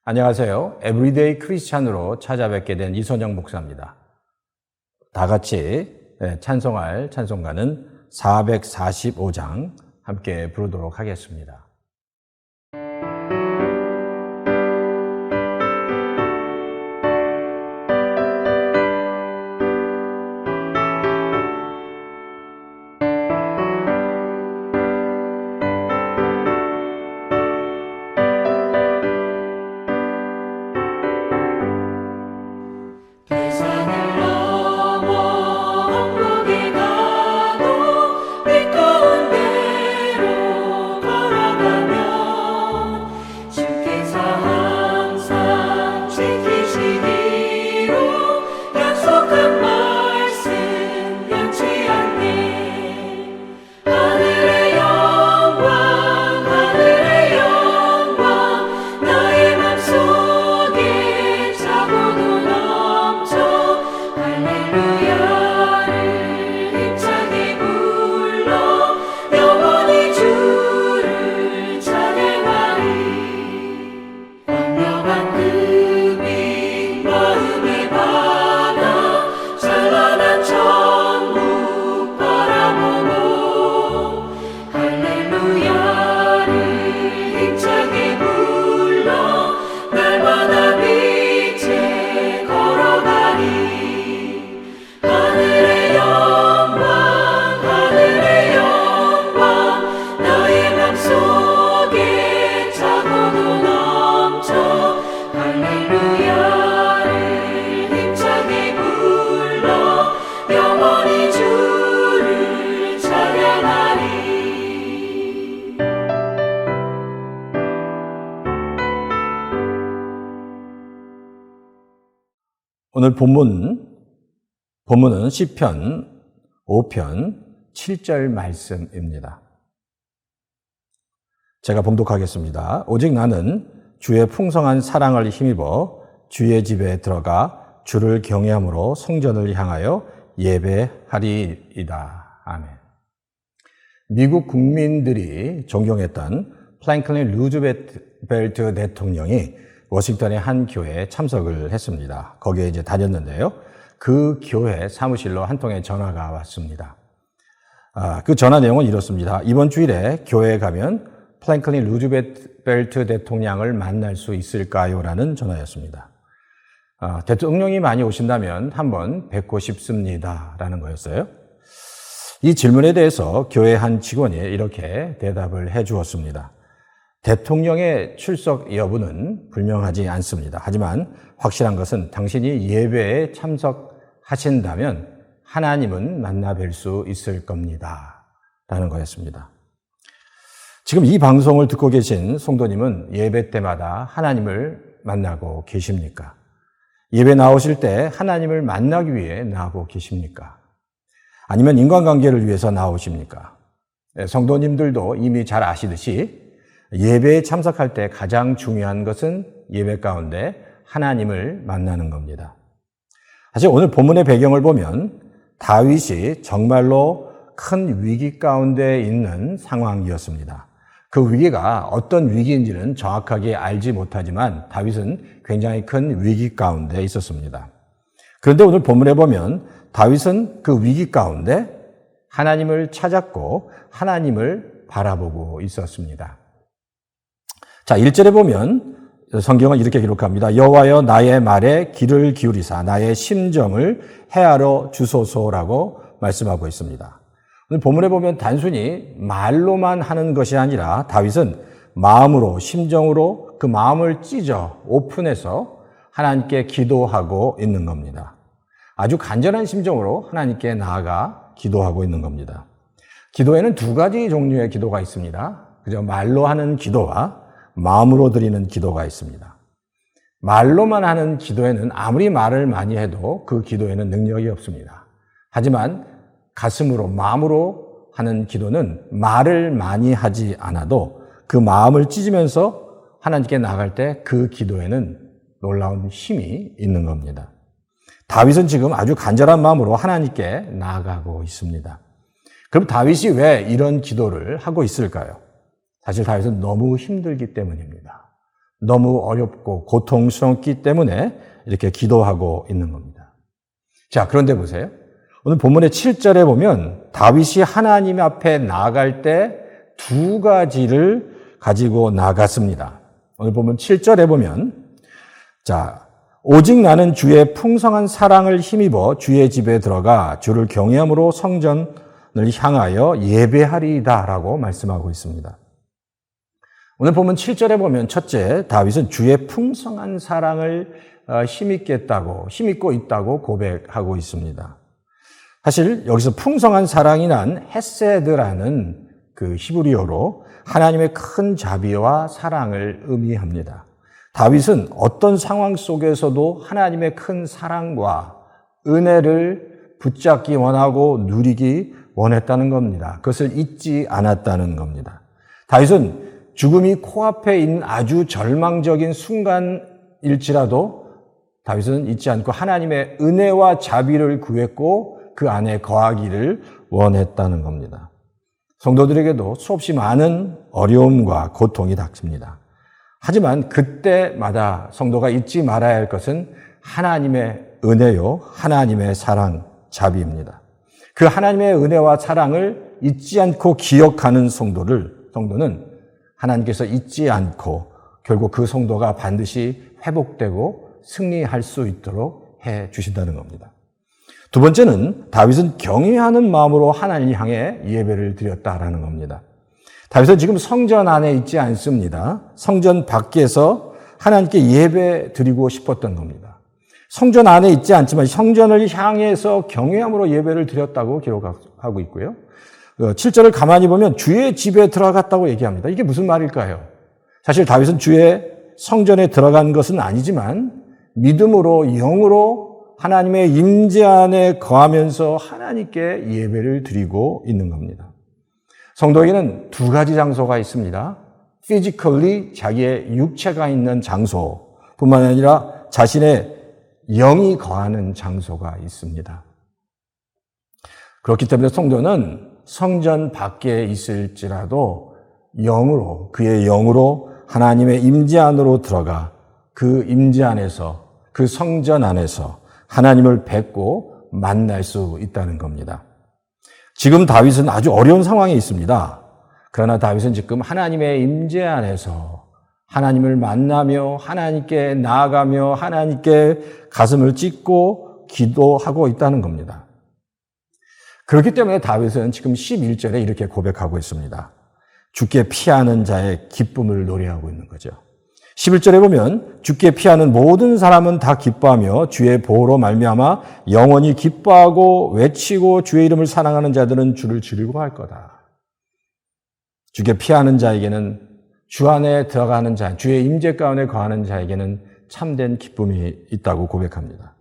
안녕하세요. 에브리데이 크리스찬으로 찾아뵙게 된 이선영 목사입니다. 다 같이 찬송할 찬송가는 445장 함께 부르도록 하겠습니다. 오늘 본문은 시편 5편 7절 말씀입니다. 제가 봉독하겠습니다. 오직 나는 주의 풍성한 사랑을 힘입어 주의 집에 들어가 주를 경외함으로 성전을 향하여 예배하리이다. 아멘. 미국 국민들이 존경했던 프랭클린 루즈벨트 대통령이 워싱턴의 한 교회에 참석을 했습니다. 거기에 다녔는데요. 그 교회 사무실로 한 통의 전화가 왔습니다. 그 전화 내용은 이렇습니다. 이번 주일에 교회에 가면 프랭클린 루즈벨트 대통령을 만날 수 있을까요? 라는 전화였습니다. 대통령이 많이 오신다면 한번 뵙고 싶습니다. 라는 거였어요. 이 질문에 대해서 교회 한 직원이 이렇게 대답을 해 주었습니다. 대통령의 출석 여부는 불명하지 않습니다. 하지만 확실한 것은 당신이 예배에 참석하신다면 하나님은 만나 뵐 수 있을 겁니다. 라는 거였습니다. 지금 이 방송을 듣고 계신 성도님은 예배 때마다 하나님을 만나고 계십니까? 예배 나오실 때 하나님을 만나기 위해 나오고 계십니까? 아니면 인간관계를 위해서 나오십니까? 성도님들도 이미 잘 아시듯이 예배에 참석할 때 가장 중요한 것은 예배 가운데 하나님을 만나는 겁니다. 사실 오늘 본문의 배경을 보면 다윗이 정말로 큰 위기 가운데 있는 상황이었습니다. 그 위기가 어떤 위기인지는 정확하게 알지 못하지만 다윗은 굉장히 큰 위기 가운데 있었습니다. 그런데 오늘 본문에 보면 다윗은 그 위기 가운데 하나님을 찾았고 하나님을 바라보고 있었습니다. 자, 1절에 보면 성경은 이렇게 기록합니다. 여호와여 나의 말에 귀를 기울이사 나의 심정을 헤아려 주소서라고 말씀하고 있습니다. 오늘 본문에 보면 단순히 말로만 하는 것이 아니라 다윗은 마음으로, 심정으로 그 마음을 찢어 오픈해서 하나님께 기도하고 있는 겁니다. 아주 간절한 심정으로 하나님께 나아가 기도하고 있는 겁니다. 기도에는 두 가지 종류의 기도가 있습니다. 그죠? 말로 하는 기도와 마음으로 드리는 기도가 있습니다. 말로만 하는 기도에는 아무리 말을 많이 해도 그 기도에는 능력이 없습니다. 하지만 가슴으로, 마음으로 하는 기도는 말을 많이 하지 않아도 그 마음을 찢으면서 하나님께 나아갈 때 그 기도에는 놀라운 힘이 있는 겁니다. 다윗은 지금 아주 간절한 마음으로 하나님께 나아가고 있습니다. 그럼 다윗이 왜 이런 기도를 하고 있을까요? 사실 다윗은 너무 힘들기 때문입니다. 너무 어렵고 고통스럽기 때문에 이렇게 기도하고 있는 겁니다. 자, 그런데 보세요. 오늘 본문의 7절에 보면 다윗이 하나님 앞에 나아갈 때 두 가지를 가지고 나갔습니다. 오늘 본문 7절에 보면 자, 오직 나는 주의 풍성한 사랑을 힘입어 주의 집에 들어가 주를 경외함으로 성전을 향하여 예배하리이다 라고 말씀하고 있습니다. 오늘 본문 7절에 보면 첫째, 다윗은 주의 풍성한 사랑을 힘입고 있다고 고백하고 있습니다. 사실 여기서 풍성한 사랑이 난 헤세드라는 그 히브리어로 하나님의 큰 자비와 사랑을 의미합니다. 다윗은 어떤 상황 속에서도 하나님의 큰 사랑과 은혜를 붙잡기 원하고 누리기 원했다는 겁니다. 그것을 잊지 않았다는 겁니다. 다윗은 죽음이 코앞에 있는 아주 절망적인 순간일지라도 다윗은 잊지 않고 하나님의 은혜와 자비를 구했고 그 안에 거하기를 원했다는 겁니다. 성도들에게도 수없이 많은 어려움과 고통이 닥칩니다. 하지만 그때마다 성도가 잊지 말아야 할 것은 하나님의 은혜요, 하나님의 사랑, 자비입니다. 그 하나님의 은혜와 사랑을 잊지 않고 기억하는 성도는 하나님께서 잊지 않고 결국 그 성도가 반드시 회복되고 승리할 수 있도록 해 주신다는 겁니다. 두 번째는 다윗은 경외하는 마음으로 하나님을 향해 예배를 드렸다라는 겁니다. 다윗은 지금 성전 안에 있지 않습니다. 성전 밖에서 하나님께 예배 드리고 싶었던 겁니다. 성전 안에 있지 않지만 성전을 향해서 경외함으로 예배를 드렸다고 기록하고 있고요. 7절을 가만히 보면 주의 집에 들어갔다고 얘기합니다. 이게 무슨 말일까요? 사실 다윗은 주의 성전에 들어간 것은 아니지만 믿음으로 영으로 하나님의 임재 안에 거하면서 하나님께 예배를 드리고 있는 겁니다. 성도에게는 두 가지 장소가 있습니다. physically 자기의 육체가 있는 장소뿐만 아니라 자신의 영이 거하는 장소가 있습니다. 그렇기 때문에 성도는 성전 밖에 있을지라도 영으로, 그의 영으로 하나님의 임재 안으로 들어가 그 임재 안에서, 그 성전 안에서 하나님을 뵙고 만날 수 있다는 겁니다. 지금 다윗은 아주 어려운 상황에 있습니다. 그러나 다윗은 지금 하나님의 임재 안에서 하나님을 만나며 하나님께 나아가며 하나님께 가슴을 찢고 기도하고 있다는 겁니다. 그렇기 때문에 다윗은 지금 11절에 이렇게 고백하고 있습니다. 주께 피하는 자의 기쁨을 노래하고 있는 거죠. 11절에 보면 주께 피하는 모든 사람은 다 기뻐하며 주의 보호로 말미암아 영원히 기뻐하고 외치고 주의 이름을 사랑하는 자들은 주를 즐거워할 거다. 주께 피하는 자에게는 주 안에 들어가는 자, 주의 임재 가운데 거하는 자에게는 참된 기쁨이 있다고 고백합니다.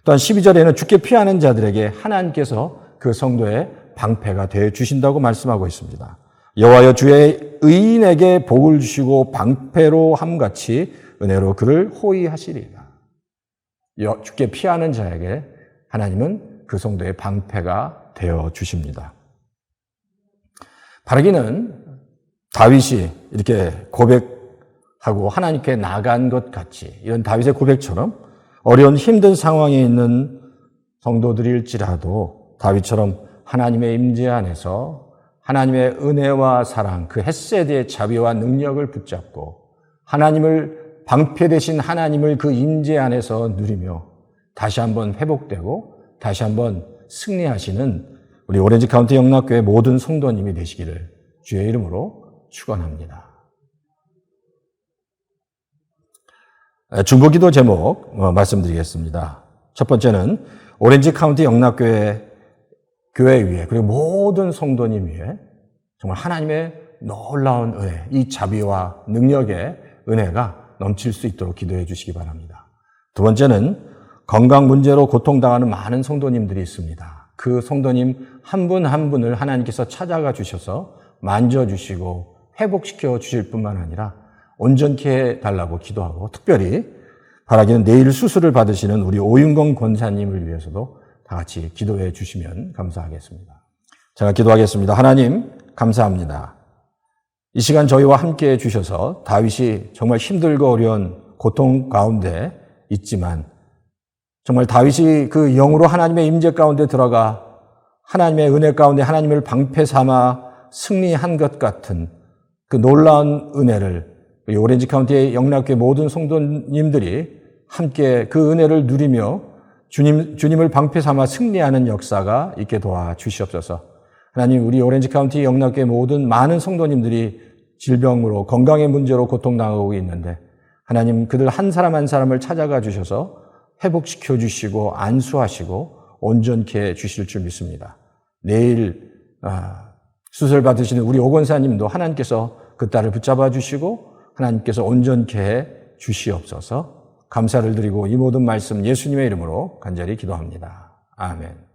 또한 12절에는 주께 피하는 자들에게 하나님께서 그 성도의 방패가 되어 주신다고 말씀하고 있습니다. 여호와여 주의 의인에게 복을 주시고 방패로 함같이 은혜로 그를 호위하시리라. 주께 피하는 자에게 하나님은 그 성도의 방패가 되어 주십니다. 바라기는 다윗이 이렇게 고백하고 하나님께 나간 것 같이 이런 다윗의 고백처럼 어려운 힘든 상황에 있는 성도들일지라도 다윗처럼 하나님의 임재 안에서 하나님의 은혜와 사랑, 그 헤세드의 자비와 능력을 붙잡고 하나님을 방패 되신 하나님을 그 임재 안에서 누리며 다시 한번 회복되고 다시 한번 승리하시는 우리 오렌지 카운티 영락교회 모든 성도님이 되시기를 주의 이름으로 축원합니다. 중보기도 제목 말씀드리겠습니다. 첫 번째는 오렌지 카운티 영락교회 교회 위에 그리고 모든 성도님 위에 정말 하나님의 놀라운 은혜, 이 자비와 능력의 은혜가 넘칠 수 있도록 기도해 주시기 바랍니다. 두 번째는 건강 문제로 고통당하는 많은 성도님들이 있습니다. 그 성도님 한 분 한 분을 하나님께서 찾아가 주셔서 만져주시고 회복시켜 주실 뿐만 아니라 온전케 해달라고 기도하고 특별히 바라기는 내일 수술을 받으시는 우리 오윤건 권사님을 위해서도 다 같이 기도해 주시면 감사하겠습니다. 제가 기도하겠습니다. 하나님 감사합니다. 이 시간 저희와 함께 해주셔서 다윗이 정말 힘들고 어려운 고통 가운데 있지만 정말 다윗이 그 영으로 하나님의 임재 가운데 들어가 하나님의 은혜 가운데 하나님을 방패 삼아 승리한 것 같은 그 놀라운 은혜를 오렌지 카운티의 영락교회 모든 성도님들이 함께 그 은혜를 누리며 주님을 방패 삼아 승리하는 역사가 있게 도와주시옵소서. 하나님, 우리 오렌지 카운티 영락교회 모든 많은 성도님들이 질병으로 건강의 문제로 고통당하고 있는데 하나님, 그들 한 사람 한 사람을 찾아가 주셔서 회복시켜 주시고 안수하시고 온전케 해 주실 줄 믿습니다. 내일 수술 받으시는 우리 오 권사님도 하나님께서 그 딸을 붙잡아 주시고 하나님께서 온전케 해 주시옵소서. 감사를 드리고 이 모든 말씀 예수님의 이름으로 간절히 기도합니다. 아멘.